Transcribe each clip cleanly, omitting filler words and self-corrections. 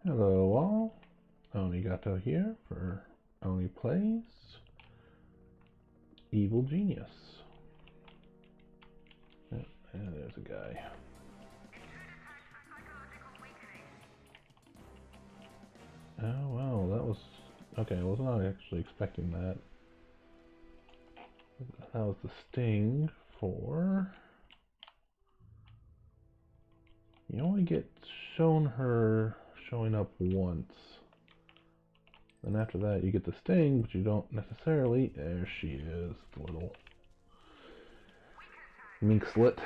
Hello all, Onigato here for Oni Plays Evil Genius. And there's a guy. Oh well, that was... okay, I was not actually expecting that. That was the sting for... you only get shown her showing up once. And after that you get the sting, but you don't necessarily... there she is, the little mink slit.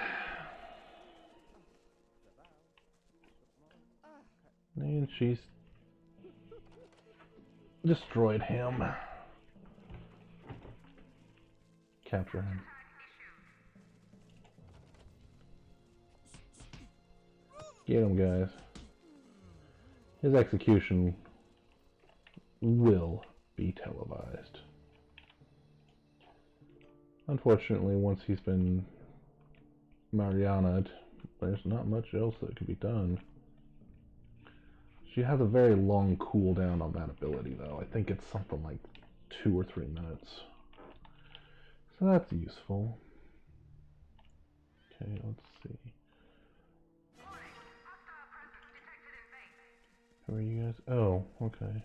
And she's destroyed him. Capture him. Get him, guys. His execution will be televised. Unfortunately, once he's been Mariana'd, there's not much else that can be done. She has a very long cooldown on that ability, though. I think it's something like 2 or 3 minutes. So that's useful. Okay, let's see. Who are you guys? Oh, okay.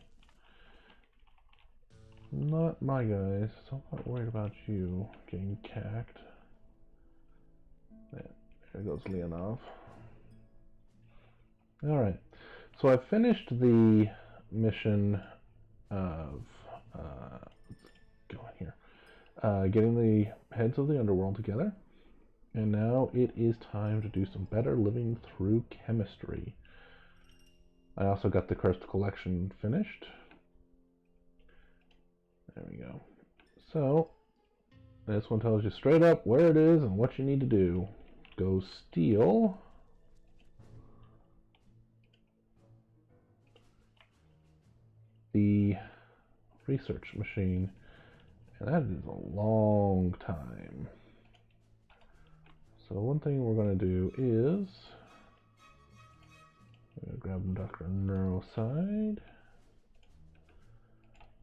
Not my guys, so I'm not worried about you getting cacked. There goes Leonov. Alright, so I finished the mission of, let's go in here, getting the heads of the underworld together, and now it is time to do some better living through chemistry. I also got the Cursed Collection finished. There we go. So, this one tells you straight up where it is and what you need to do. Go steal the research machine, and that is a long time. So one thing we're going to do is I'm going to grab Dr. Neuroside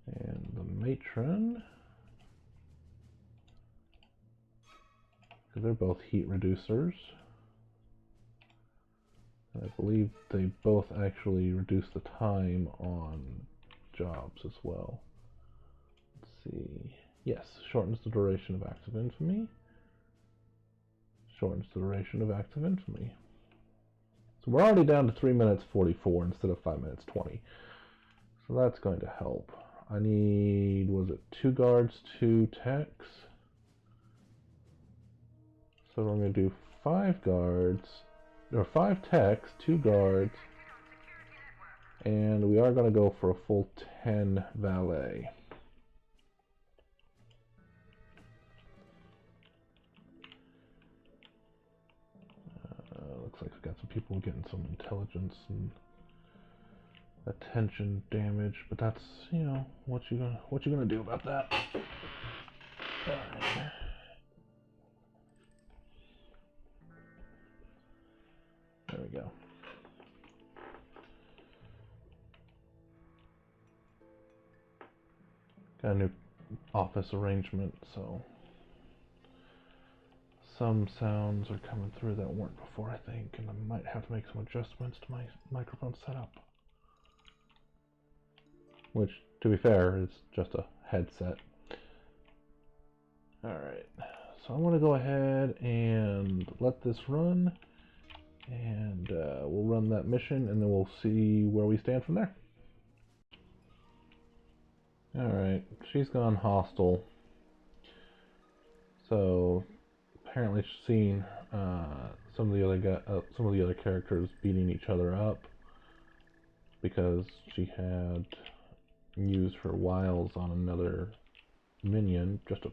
and the matron, because they're both heat reducers. And I believe they both actually reduce the time on jobs as well. Let's see. Yes, shortens the duration of acts of infamy. Shortens the duration of acts of infamy. So we're already down to 3 minutes 44 instead of 5 minutes 20. So that's going to help. I need, was it 2 guards, 2 techs? So we're going to do 5 guards, or 5 techs, 2 guards, and we are going to go for a full 10 valet. Looks like we've got some people getting some intelligence and attention damage, but that's, you know, what you gonna do about that? Alright. There we go. Got a new office arrangement, so some sounds are coming through that weren't before, I think, and I might have to make some adjustments to my microphone setup. Which, to be fair, is just a headset. Alright, so I'm going to go ahead and let this run, and we'll run that mission, and then we'll see where we stand from there. Alright, she's gone hostile. So apparently she's seen some of the other characters beating each other up because she had used her wiles on another minion, just a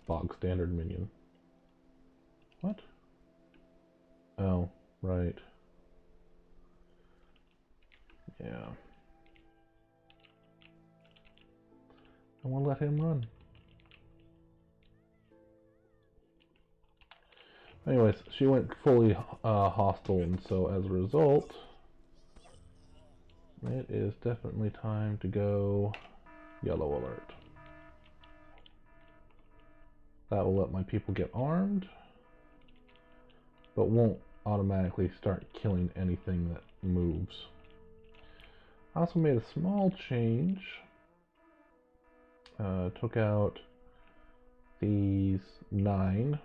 bog standard minion. What? Oh, right. Yeah. I want to let him run. Anyways, she went fully hostile, and so as a result, it is definitely time to go yellow alert. That will let my people get armed, but won't automatically start killing anything that moves. I also made a small change. Took out these 9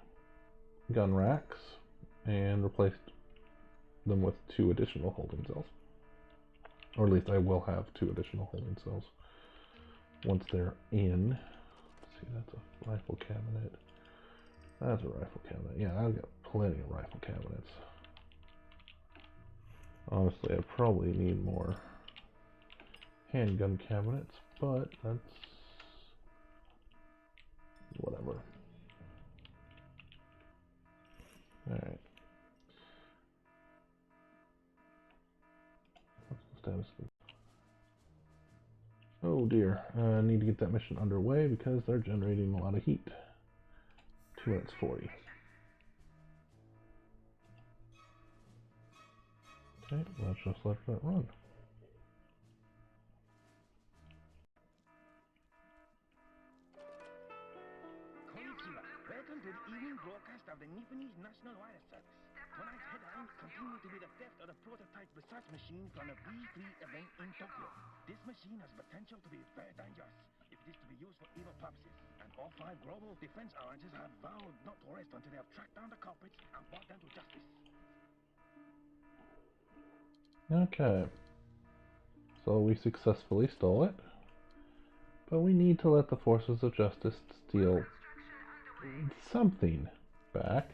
gun racks and replaced them with 2 additional holding cells. Or at least I will have 2 additional holding cells once they're in. Let's see, that's a rifle cabinet. That's a rifle cabinet. Yeah, I've got plenty of rifle cabinets. Honestly, I probably need more handgun cabinets, but that's whatever. Alright. What's the status of this? Oh dear, I need to get that mission underway because they're generating a lot of heat. 2 minutes 40. Okay, let's just let that run. Welcome to the evening broadcast of the Japanese National Wire Service. Tonight's headline continues to be the theft of the prototype research machine from the B3 event in Tokyo. This machine has potential to be very dangerous if it is to be used for evil purposes. And all 5 global defense alliances have vowed not to rest until they have tracked down the culprits and brought them to justice. Okay. So we successfully stole it. But we need to let the forces of justice steal something back.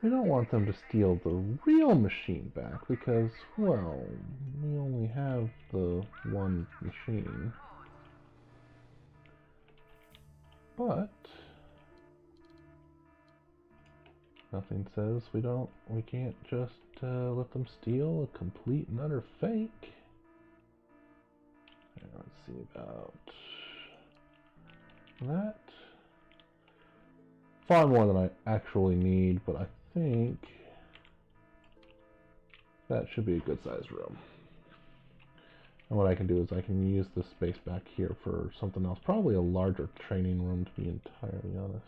We don't want them to steal the real machine back because, well, we only have the one machine. But nothing says we can't just let them steal a complete and utter fake. Let's see about that. Far more than I actually need, but I think that should be a good sized room. And what I can do is I can use this space back here for something else. Probably a larger training room, to be entirely honest.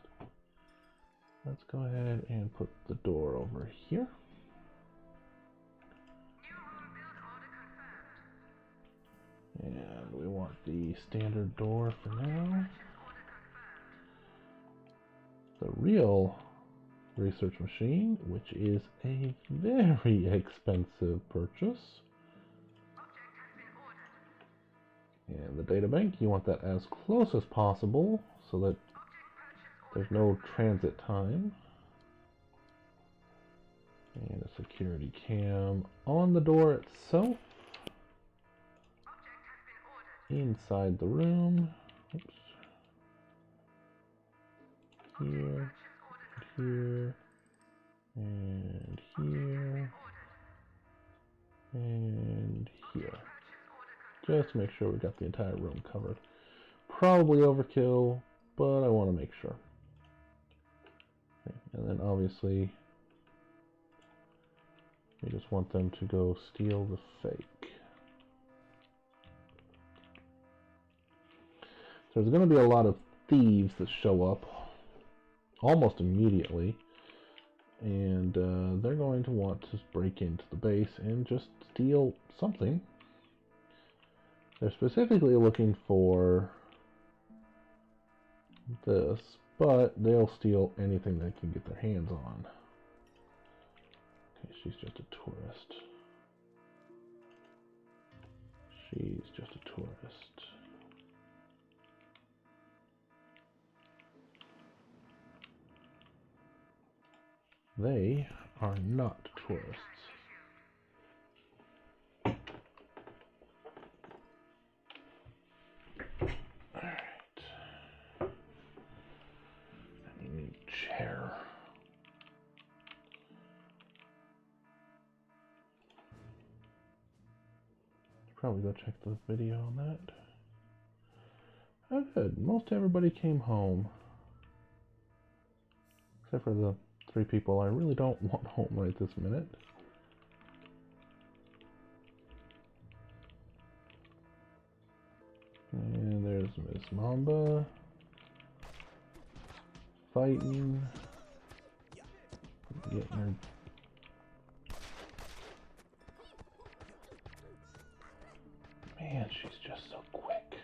Let's go ahead and put the door over here. And we want the standard door for now. The real research machine, which is a very expensive purchase. And the data bank, you want that as close as possible so that there's no transit time. And a security cam on the door itself. Inside the room. Oops. Here, here, and here, and here. Just to make sure we got the entire room covered. Probably overkill, but I want to make sure. Okay. And then obviously, we just want them to go steal the fake. So there's going to be a lot of thieves that show up almost immediately, and they're going to want to break into the base and just steal something. They're specifically looking for this, but they'll steal anything they can get their hands on. Okay, she's just a tourist. She's just a tourist. They are not tourists. Alright. I need a chair. Probably go check the video on that. Oh good, most everybody came home. Except for the 3 people I really don't want home right this minute. And there's Miss Mamba. Fighting. Getting her. Man, she's just so quick.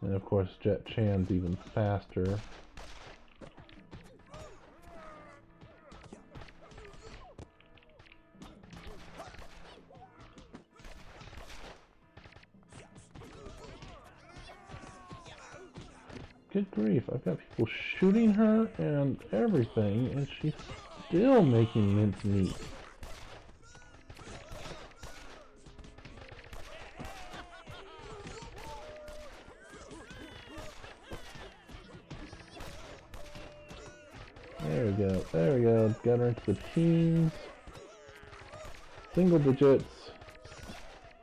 And of course, Jet Chan's even faster. Good grief, I've got people shooting her and everything, and she's still making mincemeat. There we go, there we go. Got her into the teens. Single digits.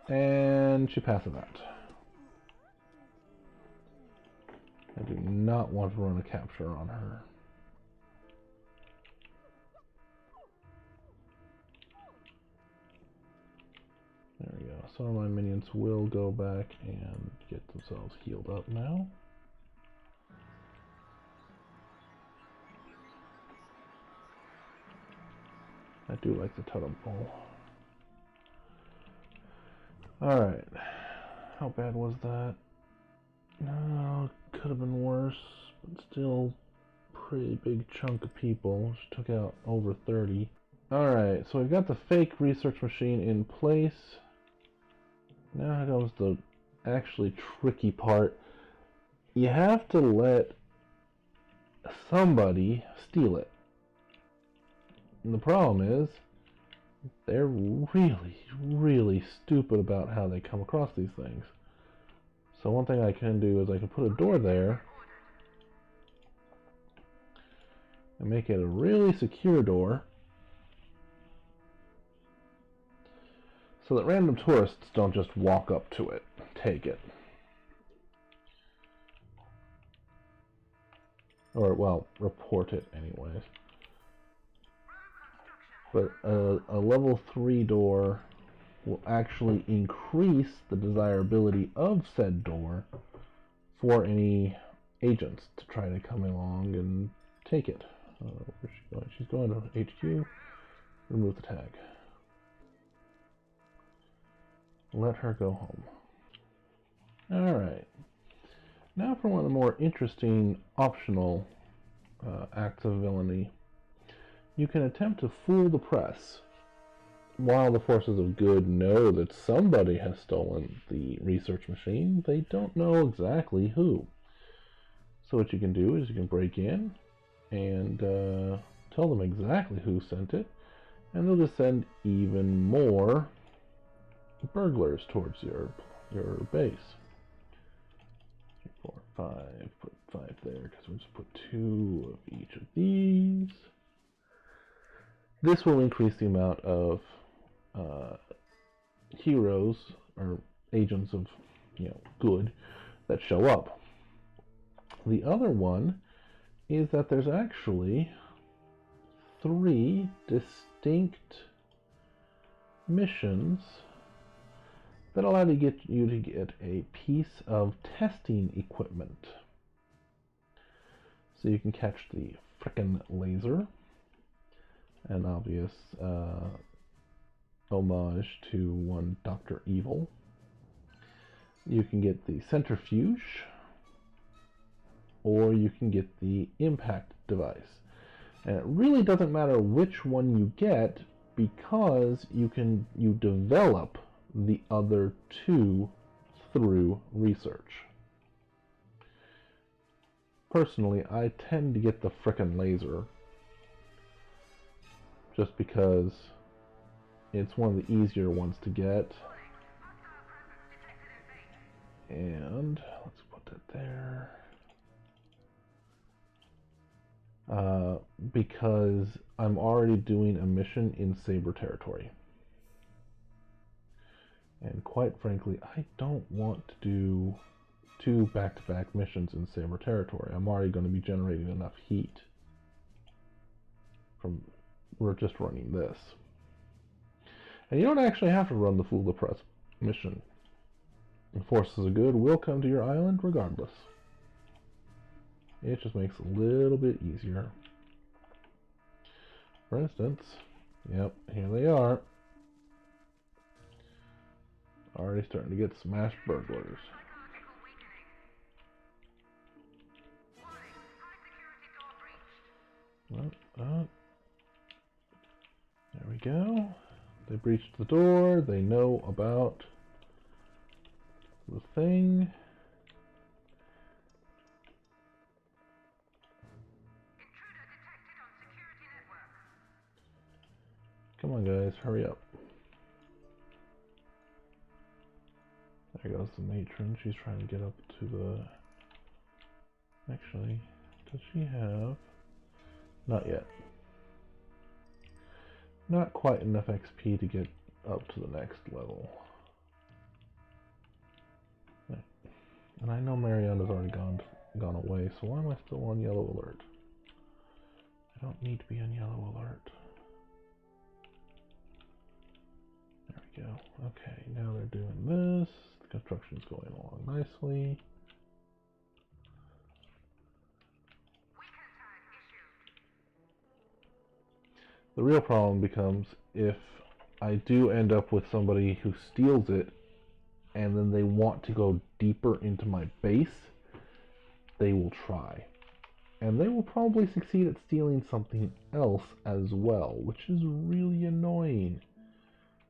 And she passes out. I do not want to run a capture on her. There we go. Some of my minions will go back and get themselves healed up now. I do like the totem pole. Alright. How bad was that? No, could have been worse, but still pretty big chunk of people. She took out over 30. Alright, so we've got the fake research machine in place. Now comes the actually tricky part. You have to let somebody steal it. And the problem is, they're really, really stupid about how they come across these things. So one thing I can do is I can put a door there and make it a really secure door so that random tourists don't just walk up to it and take it. Or, well, report it anyways. But a level 3 door will actually increase the desirability of said door for any agents to try to come along and take it. Where's she going? She's going to HQ. Remove the tag. Let her go home. Alright. Now for one of the more interesting optional acts of villainy. You can attempt to fool the press. While the forces of good know that somebody has stolen the research machine, they don't know exactly who. So what you can do is you can break in and tell them exactly who sent it, and they'll just send even more burglars towards your base. 3, 4, 5. Put 5 there because we'll just put 2 of each of these. This will increase the amount of heroes or agents of good that show up. The other one is that there's actually 3 distinct missions that allow you to get a piece of testing equipment. So you can catch the frickin' laser, an obvious homage to one Dr. Evil. You can get the centrifuge, or you can get the impact device. And it really doesn't matter which one you get, because you develop the other 2 through research. Personally, I tend to get the frickin' laser just because it's one of the easier ones to get. And let's put that there. Because I'm already doing a mission in Saber territory. And quite frankly, I don't want to do 2 back-to-back missions in Saber territory. I'm already going to be generating enough heat from we're just running this. And you don't actually have to run the Fool the Press mission. The Forces of Good will come to your island regardless. It just makes it a little bit easier. For instance, yep, here they are. Already starting to get smashed burglars. There we go. They breached the door. They know about the thing. Come on, guys, hurry up. There goes the matron. She's trying to get up to the... Actually, does she have... Not yet. Not quite enough XP to get up to the next level. And I know Mariana's already gone away, so why am I still on yellow alert? I don't need to be on yellow alert. There we go. Okay, now they're doing this. The construction's going along nicely. The real problem becomes if I do end up with somebody who steals it and then they want to go deeper into my base, they will try. And they will probably succeed at stealing something else as well, which is really annoying.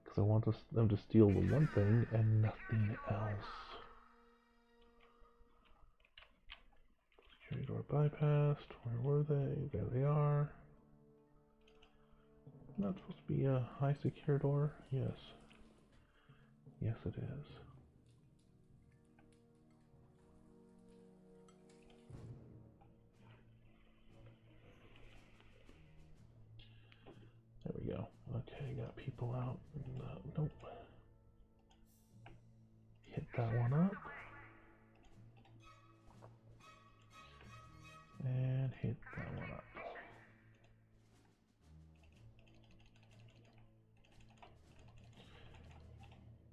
Because I want them to steal the one thing and nothing else. Security door bypassed. Where were they? There they are. Not supposed to be a high secure door? Yes. Yes, it is. There we go. Okay, got people out. Nope. Hit that one up. And hit that one up.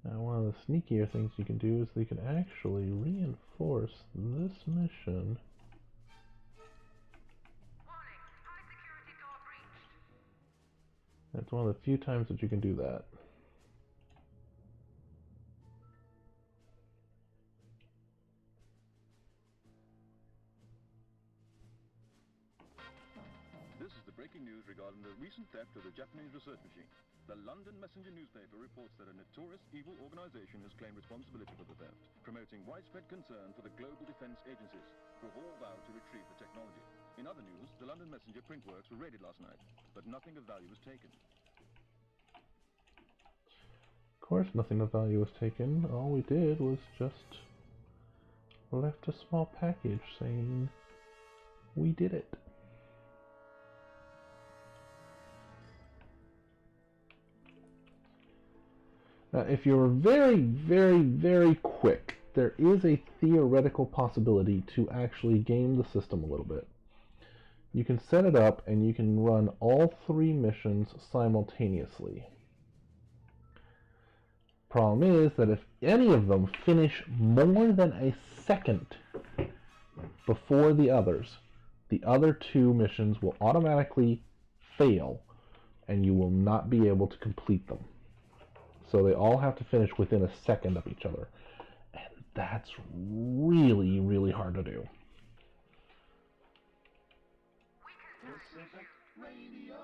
Now, one of the sneakier things you can do is they can actually reinforce this mission. That's one of the few times that you can do that. This is the breaking news regarding the recent theft of the Japanese research machine. The London Messenger newspaper reports that a notorious evil organization has claimed responsibility for the theft, promoting widespread concern for the global defense agencies, who have all vowed to retrieve the technology. In other news, the London Messenger print works were raided last night, but nothing of value was taken. Of course, nothing of value was taken. All we did was just left a small package saying we did it. Now, if you're very, very, very quick, there is a theoretical possibility to actually game the system a little bit. You can set it up and you can run all 3 missions simultaneously. Problem is that if any of them finish more than a second before the other 2 missions will automatically fail and you will not be able to complete them. So they all have to finish within a second of each other. And that's really, really hard to do. Pacific Radio.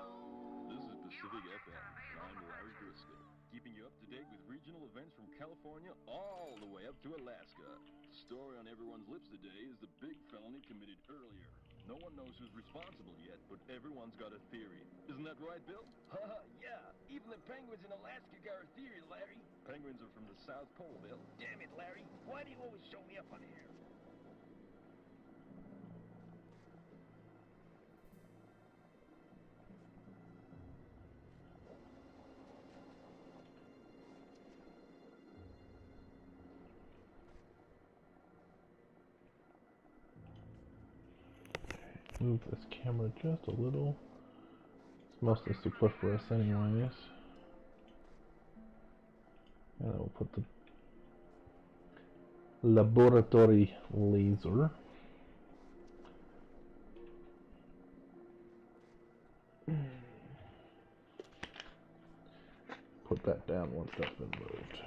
This is Pacific FM, and I'm Larry Briscoe, keeping you up to date with regional events from California all the way up to Alaska. The story on everyone's lips today is the big felony committed earlier. No one knows who's responsible yet, but everyone's got a theory. Isn't that right, Bill? Yeah. Even the penguins in Alaska got a theory, Larry. Penguins are from the South Pole, Bill. Damn it, Larry. Why do you always show me up on here? move this camera just a little. It's mostly superfluous anyways. And then we'll put the laboratory laser. Put that down once that's been moved.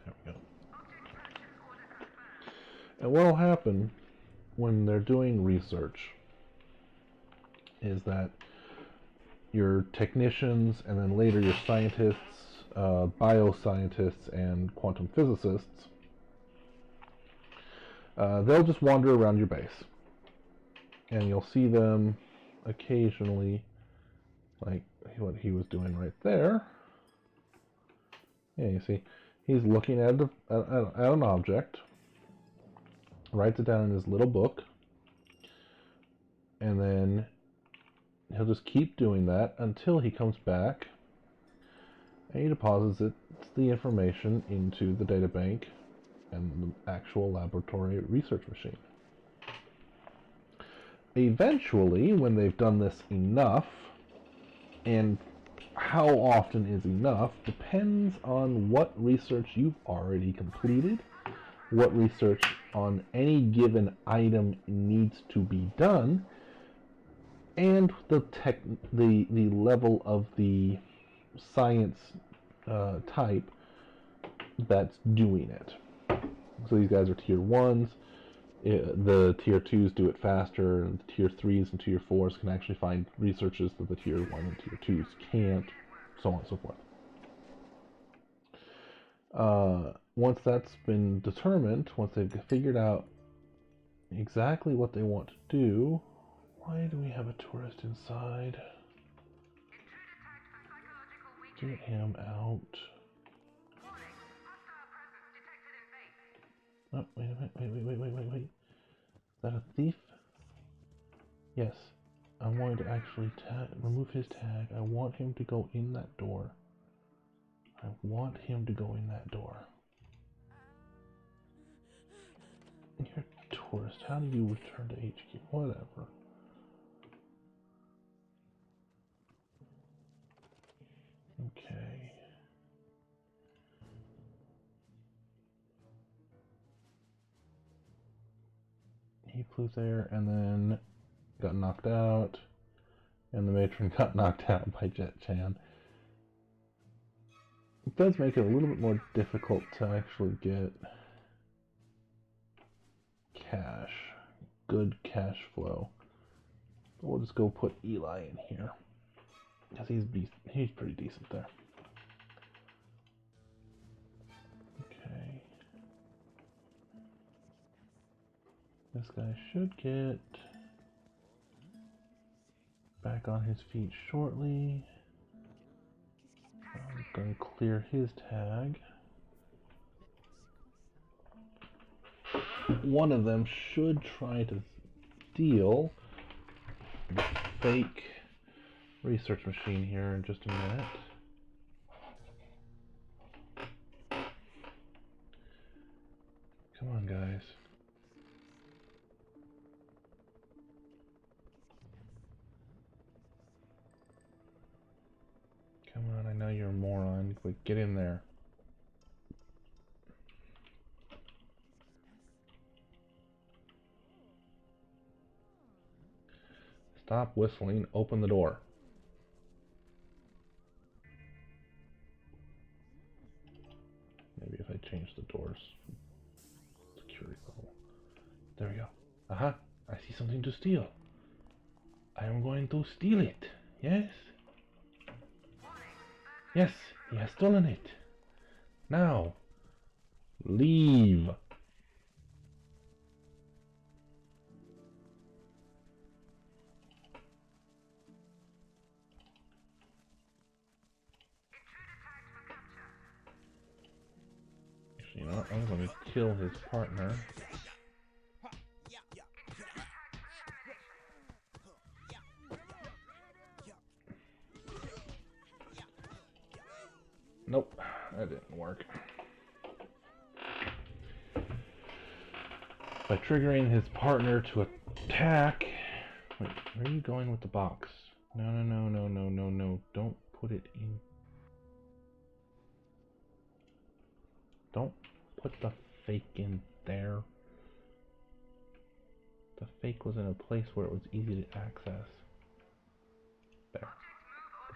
There we go. And what will happen when they're doing research is that your technicians and then later your scientists, bioscientists, and quantum physicists, they'll just wander around your base. And you'll see them occasionally, like what he was doing right there. Yeah, you see, he's looking at an object, writes it down in his little book, and then he'll just keep doing that until he comes back and he deposits the information into the data bank and the actual laboratory research machine. Eventually, when they've done this enough, and how often is enough depends on what research you've already completed, what research on any given item needs to be done, and the level of the science type that's doing it. So these guys are tier 1s. The tier 2s do it faster, and the tier 3s and tier 4s can actually find researches that the tier 1 and tier 2s can't, so on and so forth. Once that's been determined, once they've figured out exactly what they want to do, why do we have a tourist inside? Get him out. Oh, wait a minute, wait. Is that a thief? Yes. I'm going to actually remove his tag. I want him to go in that door. I want him to go in that door. You're a tourist. How do you return to HQ? Whatever. Okay. He flew there and then got knocked out, and the matron got knocked out by Jet Chan. It does make it a little bit more difficult to actually get cash, good cash flow. But we'll just go put Eli in here, because he's pretty decent there. Okay. This guy should get back on his feet shortly. I'm going to clear his tag. One of them should try to steal the fake research machine here in just a minute. Come on, guys. Come on, I know you're a moron, but get in there. Stop whistling, open the door. Maybe if I change the doors security level. There we go. Aha, I see something to steal. I am going to steal it. Yes? Yes, he has stolen it. Now, leave. Actually, you know what? I'm going to kill his partner. Nope, that didn't work. By triggering his partner to attack... Wait, where are you going with the box? No, no, no, no, no, no, no. Don't put it in... Don't put the fake in there. The fake was in a place where it was easy to access. There.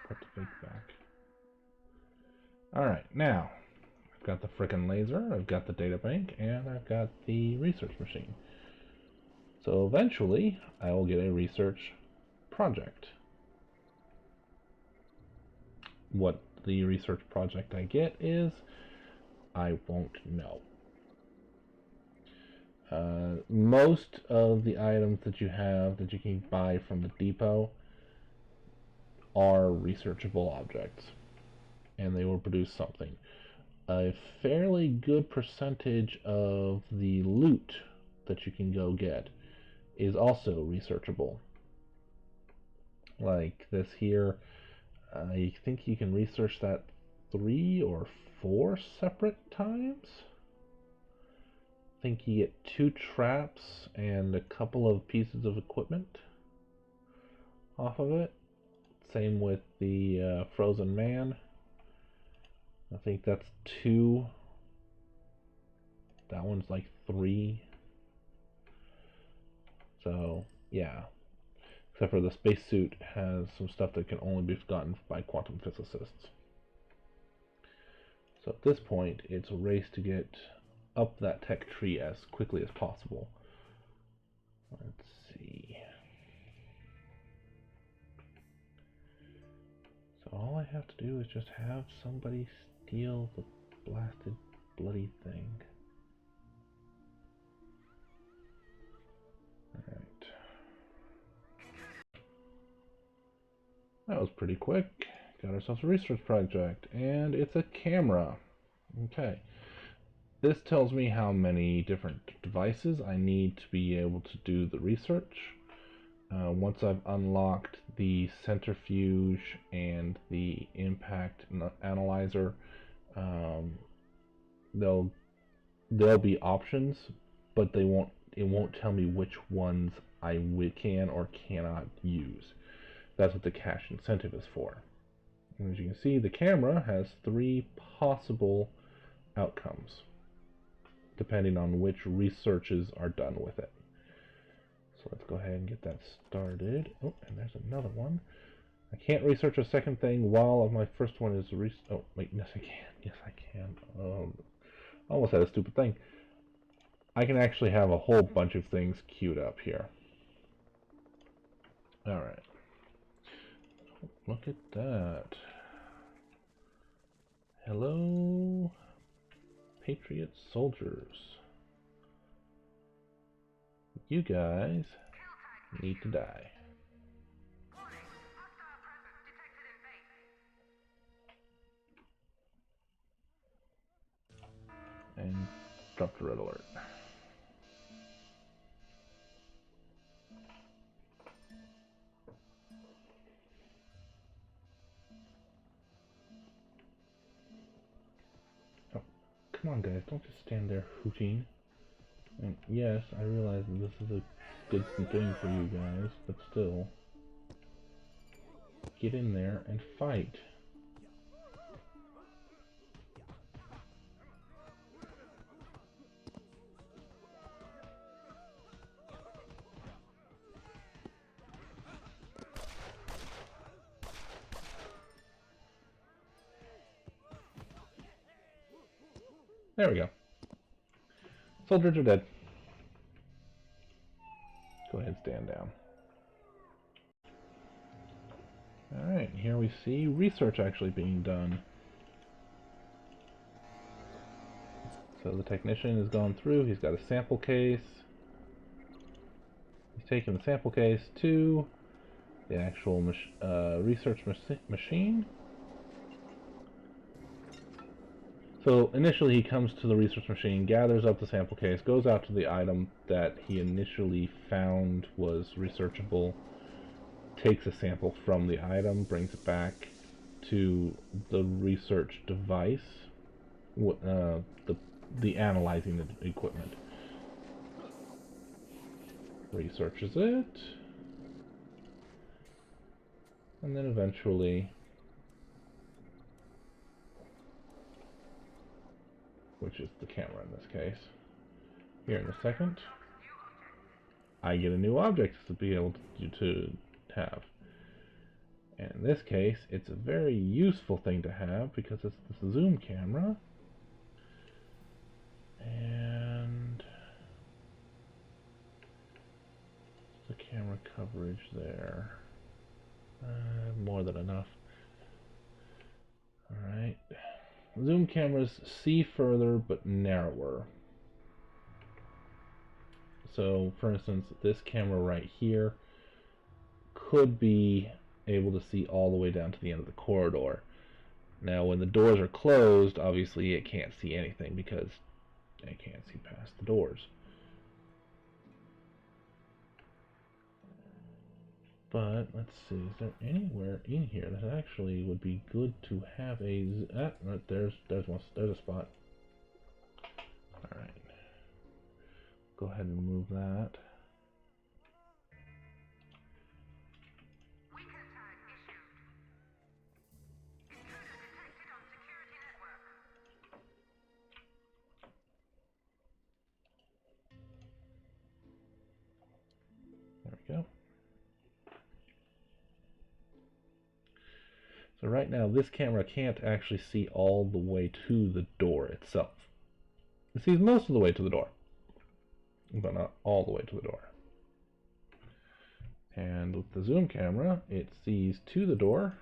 Put the fake back. Alright, now, I've got the frickin' laser, I've got the data bank, and I've got the research machine. So eventually, I will get a research project. What the research project I get is, I won't know. Most of the items that you have that you can buy from the depot are researchable objects, and they will produce something. A fairly good percentage of the loot that you can go get is also researchable. Like this here, I think you can research that 3 or 4 separate times. I think you get 2 traps and a couple of pieces of equipment off of it. Same with the frozen man. I think that's 2. That one's like 3. So, yeah. Except for the spacesuit has some stuff that can only be gotten by quantum physicists. So at this point, it's a race to get up that tech tree as quickly as possible. Let's see. So all I have to do is just have somebody steal the blasted bloody thing. Alright. That was pretty quick. Got ourselves a research project, and it's a camera. Okay. This tells me how many different devices I need to be able to do the research. Once I've unlocked the centrifuge and the impact analyzer, there'll be options, but it won't tell me which ones I can or cannot use. That's what the cash incentive is for. And as you can see, the camera has 3 possible outcomes, depending on which researches are done with it. So let's go ahead and get that started. Oh, and there's another one. I can't research a second thing while my first one is oh, wait, yes I can. Yes I can. Almost had a stupid thing. I can actually have a whole bunch of things queued up here. Alright. Look at that. Hello, Patriot soldiers. You guys need to die. And drop the red alert. Oh, come on guys, don't just stand there hooting. And yes, I realize that this is a good thing for you guys, but still. Get in there and fight. There we go. Soldiers are dead. Go ahead and stand down. Alright, here we see research actually being done. So the technician has gone through, he's got a sample case. He's taken the sample case to the actual research machine. So initially he comes to the research machine, gathers up the sample case, goes out to the item that he initially found was researchable, takes a sample from the item, brings it back to the research device, the analyzing equipment. Researches it, and then eventually, which is the camera in this case, here in a second, I get a new object to be able to have. And in this case, it's a very useful thing to have because it's the zoom camera. And the camera coverage there. More than enough. Alright. Zoom cameras see further but narrower. So, for instance, this camera right here could be able to see all the way down to the end of the corridor. Now, when the doors are closed, obviously it can't see anything because it can't see past the doors. But let's see, is there anywhere in here that actually would be good to have a? There's a spot. All right, go ahead and move that. There we go. So right now, this camera can't actually see all the way to the door itself. It sees most of the way to the door, but not all the way to the door. And with the zoom camera, it sees to the door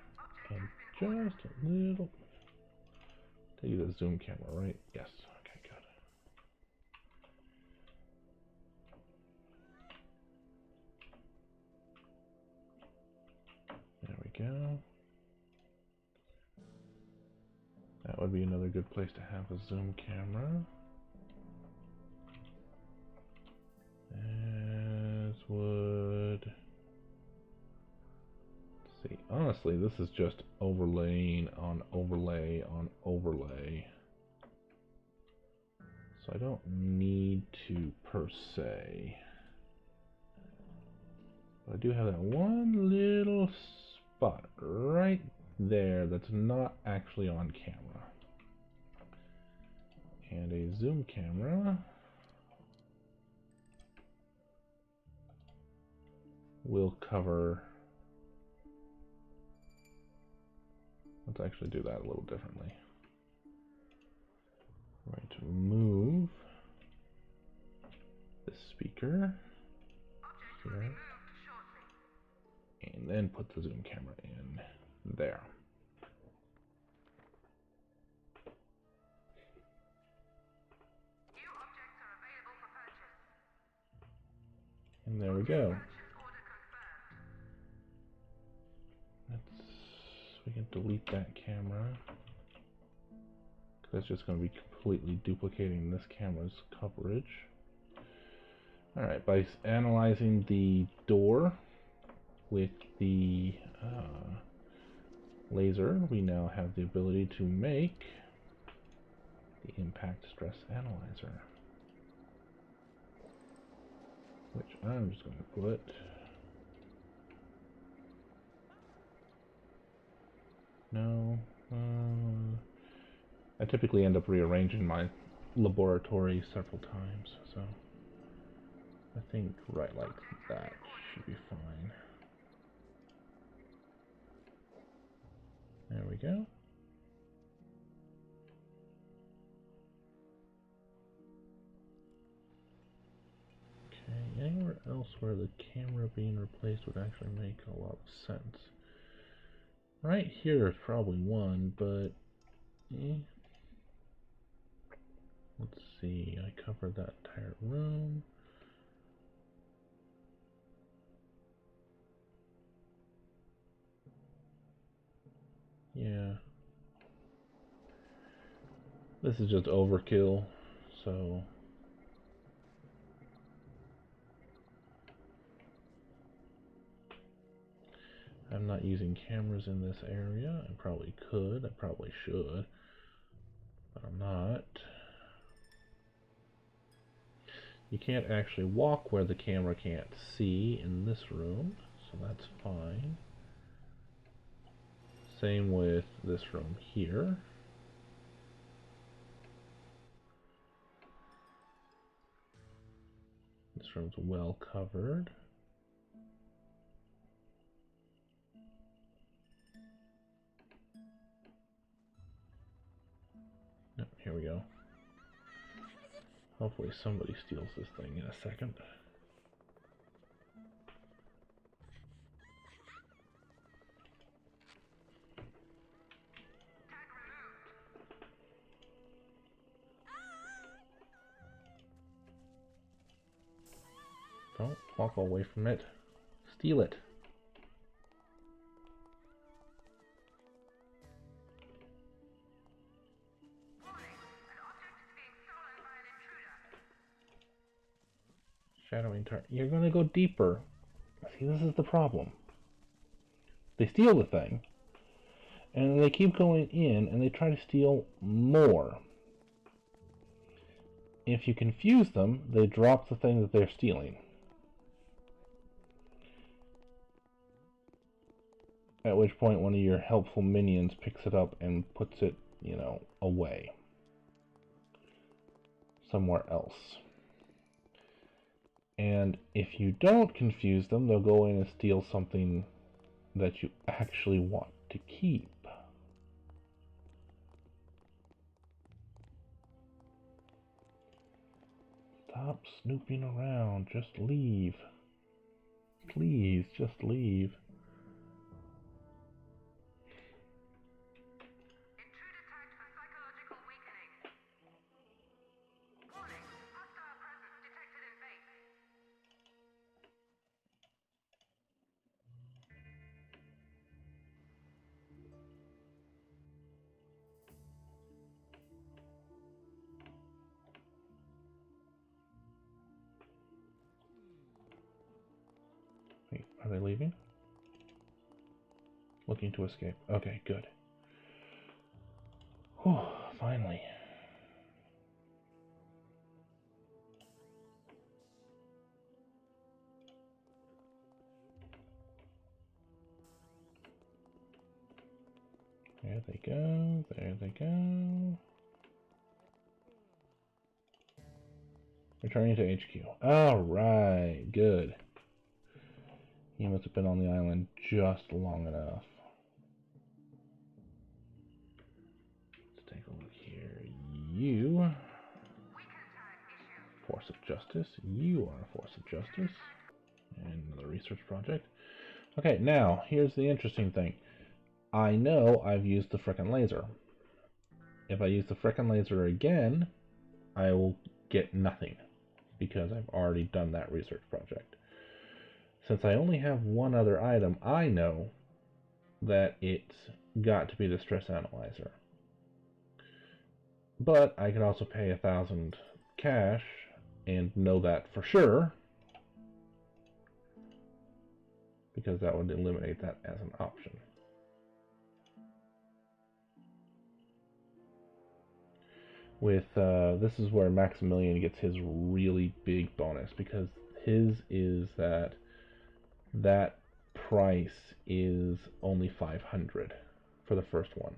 and just a little. Take you to the zoom camera, right? Yes. Okay, good. There we go. That would be another good place to have a zoom camera. As would... see, honestly, this is just overlaying on overlay on overlay. So I don't need to per se. But I do have that one little spot right there that's not actually on camera. And a zoom camera will cover. Let's actually do that a little differently. I'm going to move the speaker here and then put the zoom camera in there. And there we go. We can delete that camera. That's just going to be completely duplicating this camera's coverage. Alright, by analyzing the door with the laser, we now have the ability to make the impact stress analyzer. Which I'm just going to put no. I typically end up rearranging my laboratory several times, so I think right like that should be fine. There we go. Okay, anywhere else where the camera being replaced would actually make a lot of sense. Right here is probably one, but let's see, I covered that entire room. Yeah. This is just overkill, so I'm I'm not using cameras in this area. I probably could. I probably should. But I'm not. You can't actually walk where the camera can't see in this room, so that's fine. Same with this room here. This room's well covered. Yep, here we go. Hopefully somebody steals this thing in a second. Don't walk away from it. Steal it. Shadowing turret. You're gonna go deeper. See, this is the problem. They steal the thing, and they keep going in, and they try to steal more. If you confuse them, they drop the thing that they're stealing. At which point one of your helpful minions picks it up and puts it, you know, away. Somewhere else. And if you don't confuse them, they'll go in and steal something that you actually want to keep. Stop snooping around. Just leave. Please, just leave. Wait, are they leaving? Looking to escape. Okay, good. Whew, finally. There they go, there they go. Returning to HQ. Alright, good. He must have been on the island just long enough. Let's take a look here. You, force of justice. You are a force of justice. And another research project. Okay, now, here's the interesting thing. I know I've used the frickin' laser. If I use the frickin' laser again, I will get nothing, because I've already done that research project. Since I only have one other item, I know that it's got to be the stress analyzer. But I could also pay 1,000 cash and know that for sure, because that would eliminate that as an option. With this is where Maximilian gets his really big bonus, because his is that price is only 500 for the first one,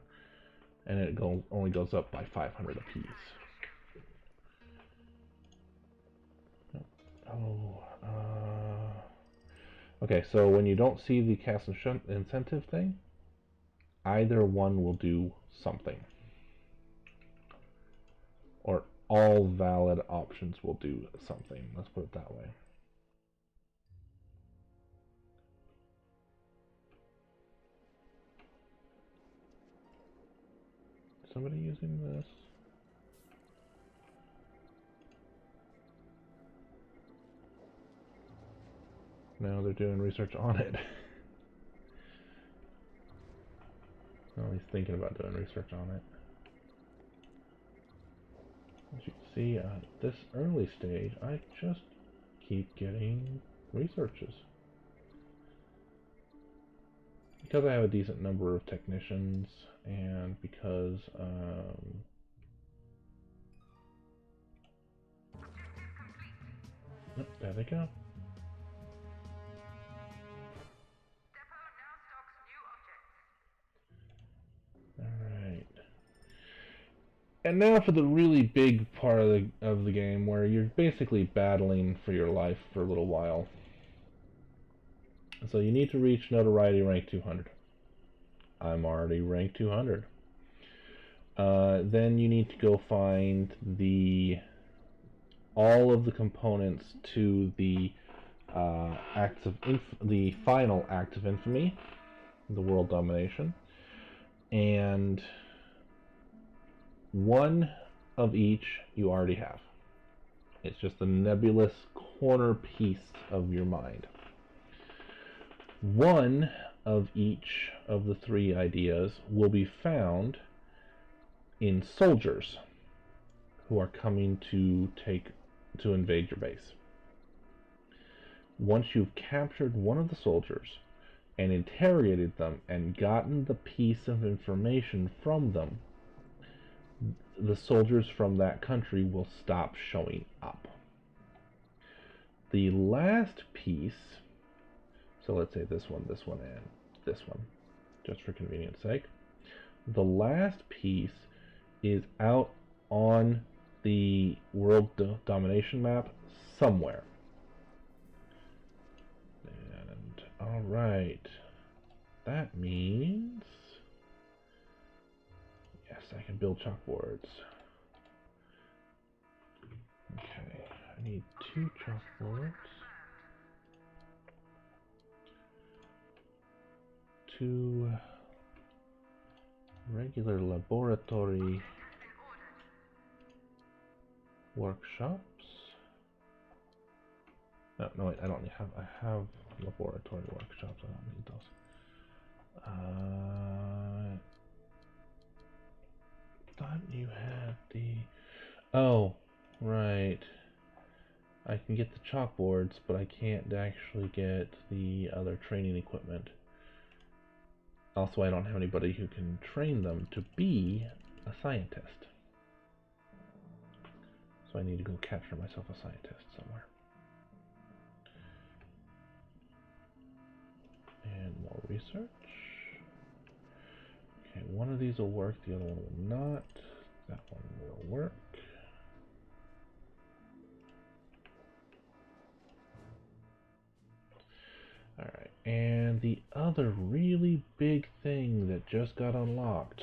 and it only goes up by 500 apiece. Okay, so when you don't see the cast incentive thing, either one will do something, or all valid options will do something. Let's put it that way. Somebody using this? No, they're doing research on it. Well, he's thinking about doing research on it. As you can see, at this early stage, I just keep getting researches. because I have a decent number of technicians, and because oh, there they go. Alright. And now for the really big part of the game, where you're basically battling for your life for a little while. So you need to reach notoriety rank 200. I'm already rank 200. Then you need to go find all of the components to the the final act of infamy, the world domination, and one of each you already have. It's just a nebulous corner piece of your mind. One of each of the three ideas will be found in soldiers who are coming to invade your base. Once you've captured one of the soldiers and interrogated them and gotten the piece of information from them, the soldiers from that country will stop showing up. The last piece, so let's say this one, and this one, just for convenience sake. The last piece is out on the world domination map somewhere. And alright, that means yes, I can build chalkboards. Okay, I need 2 chalkboards. 2 regular laboratory workshops. No, wait, I don't have. I have laboratory workshops. I don't need those. Thought you had the. Oh, right. I can get the chalkboards, but I can't actually get the other training equipment. Also, I don't have anybody who can train them to be a scientist. So I need to go capture myself a scientist somewhere. And more research. Okay, one of these will work, the other one will not. That one will work. Alright, and the other really big thing that just got unlocked.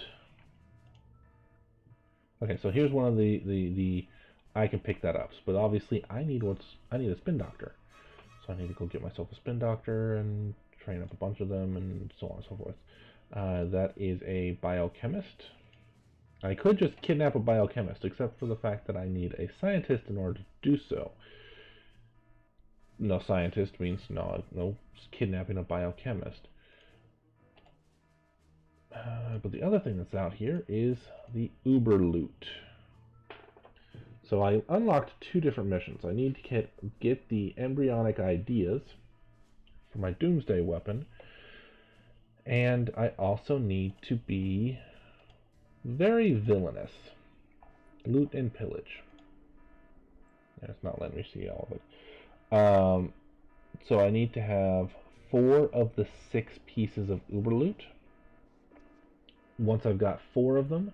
Okay, so here's one of the I can pick that up, but obviously I need a spin doctor. So I need to go get myself a spin doctor and train up a bunch of them and so on and so forth. That is a biochemist. I could just kidnap a biochemist, except for the fact that I need a scientist in order to do so. No scientist means no kidnapping a biochemist. But the other thing that's out here is the Uber loot. So I unlocked 2 different missions. I need to get the embryonic ideas for my doomsday weapon, and I also need to be very villainous. Loot and pillage. It's not letting me see all of it. So I need to have 4 of the 6 pieces of Uber loot. Once I've got 4 of them,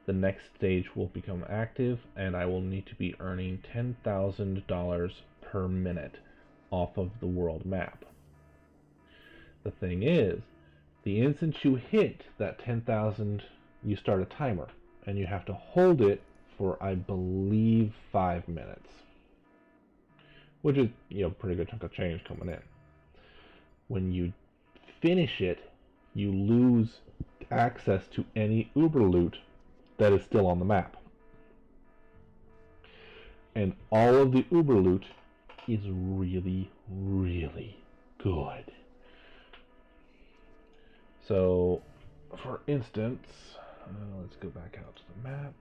the next stage will become active, and I will need to be earning $10,000 per minute off of the world map. The thing is, the instant you hit that 10,000, you start a timer, and you have to hold it for, I believe, 5 minutes. Which is, pretty good chunk of change coming in. When you finish it, you lose access to any Uber loot that is still on the map. And all of the Uber loot is really, really good. So, for instance, let's go back out to the map.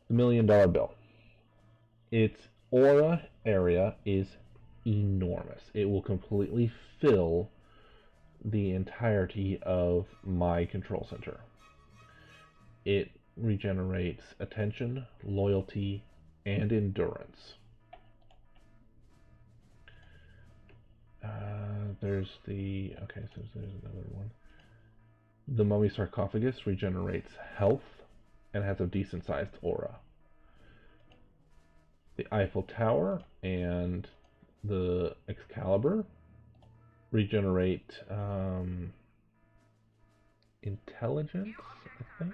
The $1 million bill. Its aura area is enormous. It will completely fill the entirety of my control center. It regenerates attention, loyalty, and endurance. There's another one. The mummy sarcophagus regenerates health and has a decent sized aura. The Eiffel Tower and the Excalibur regenerate intelligence, I think.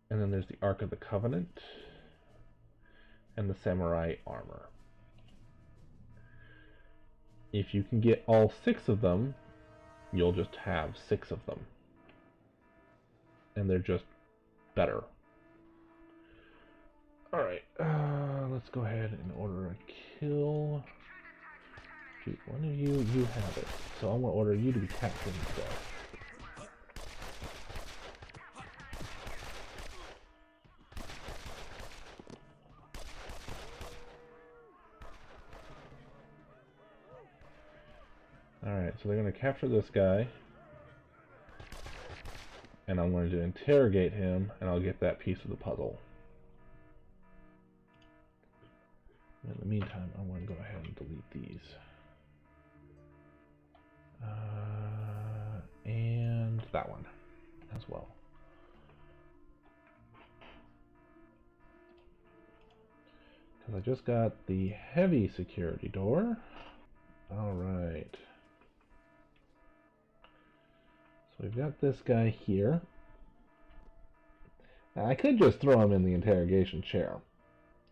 And then there's the Ark of the Covenant and the Samurai Armor. If you can get all 6 of them, you'll just have 6 of them. And they're just better. Alright, let's go ahead and order a kill. Dude, one of you have it. So I'm going to order you to be captured instead. Alright, so they're going to capture this guy. And I'm going to interrogate him, and I'll get that piece of the puzzle. In the meantime, I'm going to go ahead and delete these. And that one as well. Because I just got the heavy security door. Alright. So we've got this guy here. Now I could just throw him in the interrogation chair.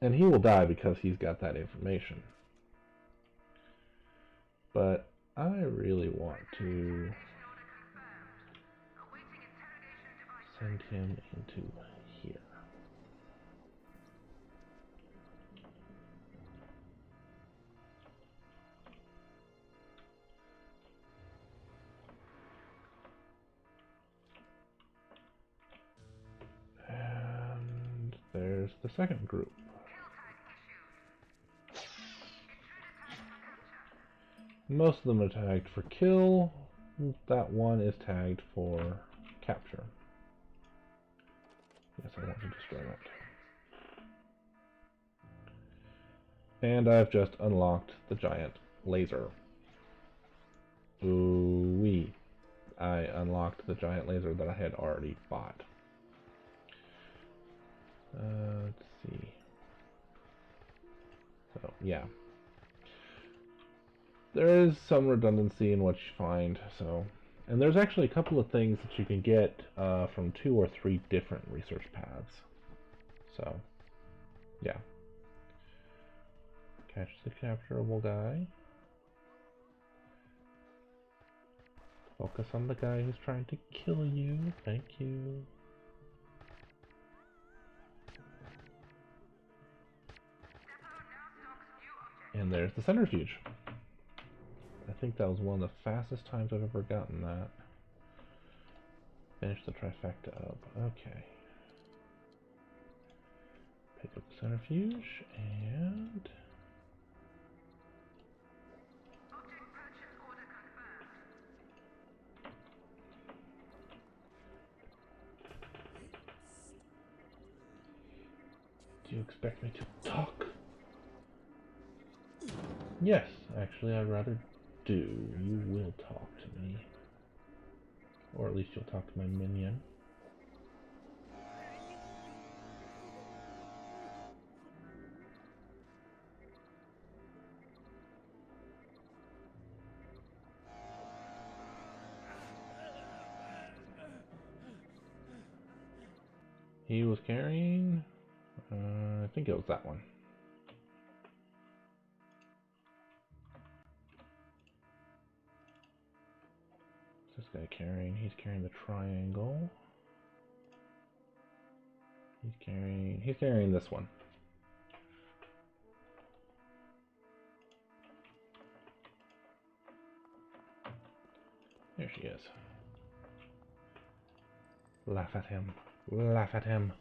And he will die because he's got that information. But I really want to send him into here. And there's the second group. Most of them are tagged for kill. That one is tagged for capture. Yes, I want to destroy that. And I've just unlocked the giant laser. Ooh-wee. I unlocked the giant laser that I had already bought. Let's see. So, yeah. There is some redundancy in what you find, so... And there's actually a couple of things that you can get from 2 or 3 different research paths. So, yeah. Catch the capturable guy. Focus on the guy who's trying to kill you. Thank you. And there's the centrifuge. I think that was one of the fastest times I've ever gotten that. Finish the trifecta up. Okay. Pick up the centrifuge and... Do you expect me to talk? Yes, actually I'd rather do. You will talk to me. Or at least you'll talk to my minion. He was carrying... I think it was that one. What's this guy carrying? He's carrying the triangle. He's carrying this one. There she is. Laugh at him. Laugh at him.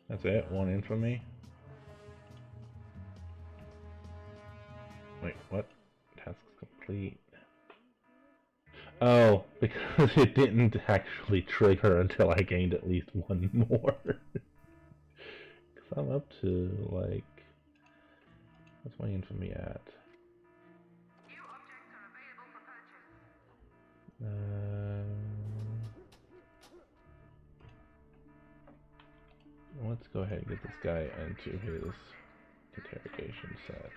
That's it? One infamy? Wait, what? Task complete. Oh, because it didn't actually trigger until I gained at least one more. Because I'm up to, like... What's my infamy at? New objects are available for purchase. Let's go ahead and get this guy into his interrogation set.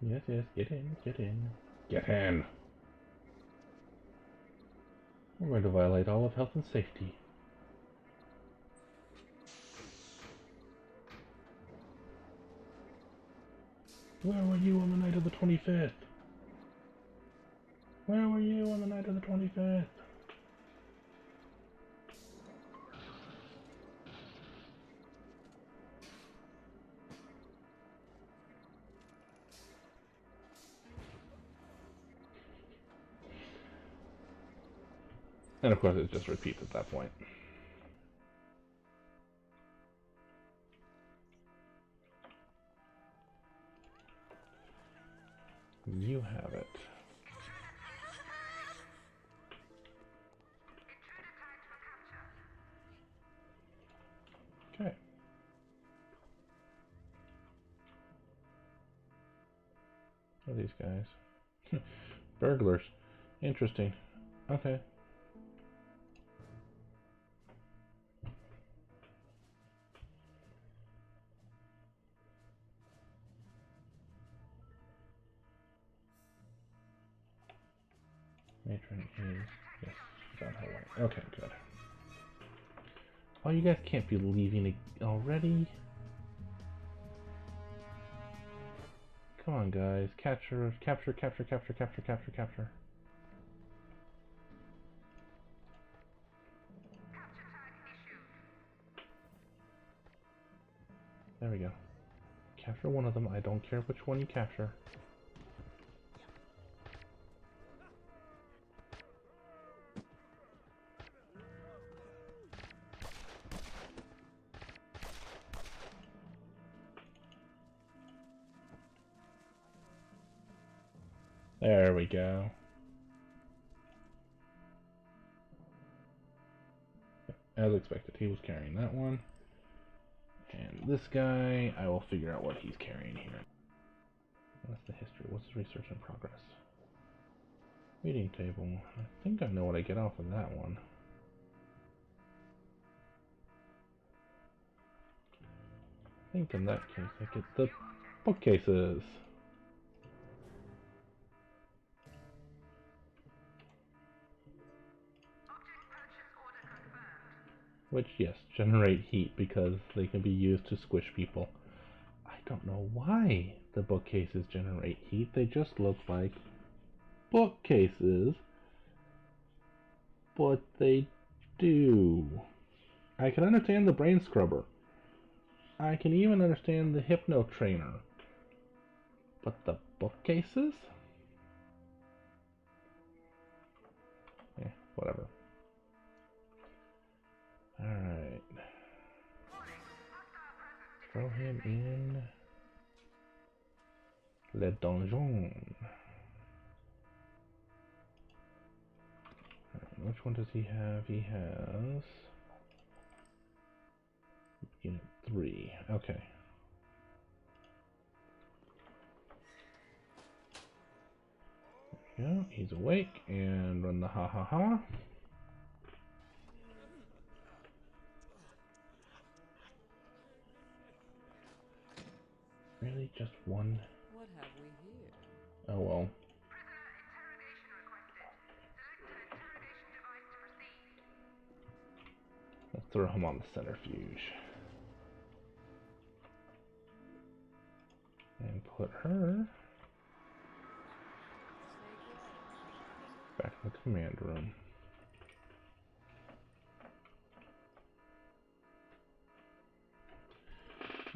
Yes, yes, get in, get in. Get in! I'm going to violate all of health and safety. Where were you on the night of the 25th? Where were you on the night of the 25th? And of course it just repeats at that point. You have it. Okay. What are these guys? Burglars. Interesting. Okay. Matron is... Yes, she's on her way. Okay, good. Oh, you guys can't be leaving already? Come on, guys. Capture, capture, capture, capture, capture, capture, capture. There we go. Capture one of them. I don't care which one you capture. There we go. As expected, he was carrying that one. And this guy, I will figure out what he's carrying here. What's the history? What's the research in progress? Reading table. I think I know what I get off of that one. I think in that case I get the bookcases. Which, yes, generate heat because they can be used to squish people. I don't know why the bookcases generate heat. They just look like bookcases. But they do. I can understand the brain scrubber. I can even understand the hypno trainer. But the bookcases? Whatever. Alright. Throw him in Le Donjon. Which one does he have? He has Unit 3. Okay. There we go. He's awake and run the ha ha ha. Really? Just one? What have we here? Oh well. Let's throw him on the centrifuge. And put her back in the command room.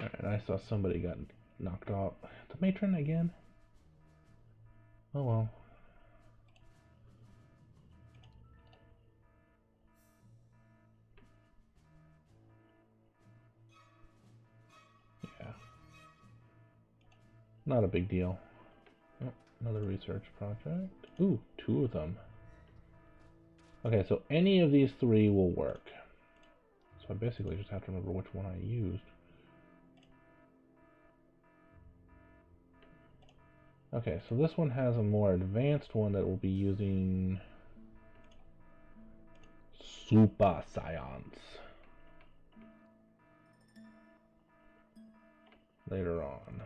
Alright, I saw somebody got knocked off. The matron again? Oh well. Yeah. Not a big deal. Oh, another research project. Ooh, 2 of them. Okay, so any of these 3 will work. So I basically just have to remember which one I used. Okay, so this one has a more advanced one that will be using super science later on.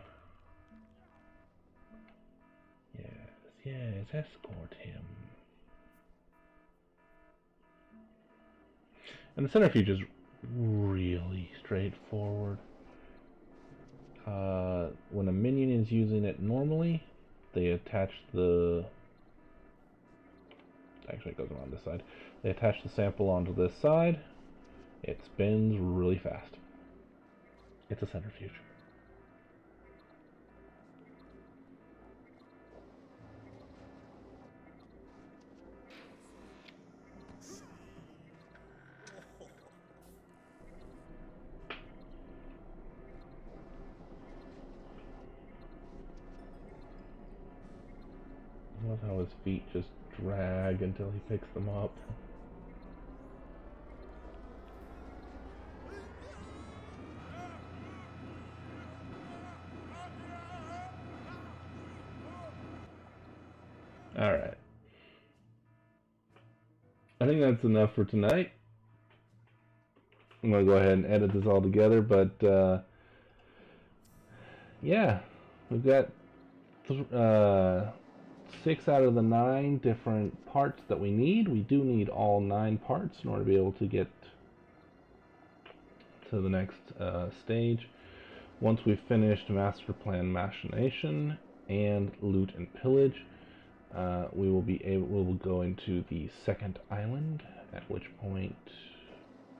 Yes, escort him. And the centrifuge is really straightforward. When a minion is using it normally, they attach the... Actually, it goes around this side. They attach the sample onto this side. It spins really fast. It's a centrifuge. I love how his feet just drag until he picks them up. Alright. I think that's enough for tonight. I'm going to go ahead and edit this all together, but yeah, we've got 6 out of the 9 different parts that we need. We do need all 9 parts in order to be able to get to the next stage. Once we've finished Master Plan Machination and Loot and Pillage, we will go into the second island, at which point,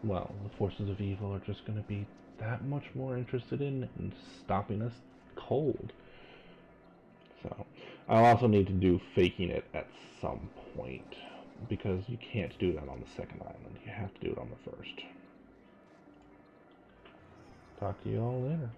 well, the forces of evil are just going to be that much more interested in stopping us cold. So, I'll also need to do faking it at some point, because you can't do that on the second island. You have to do it on the first. Talk to you all later.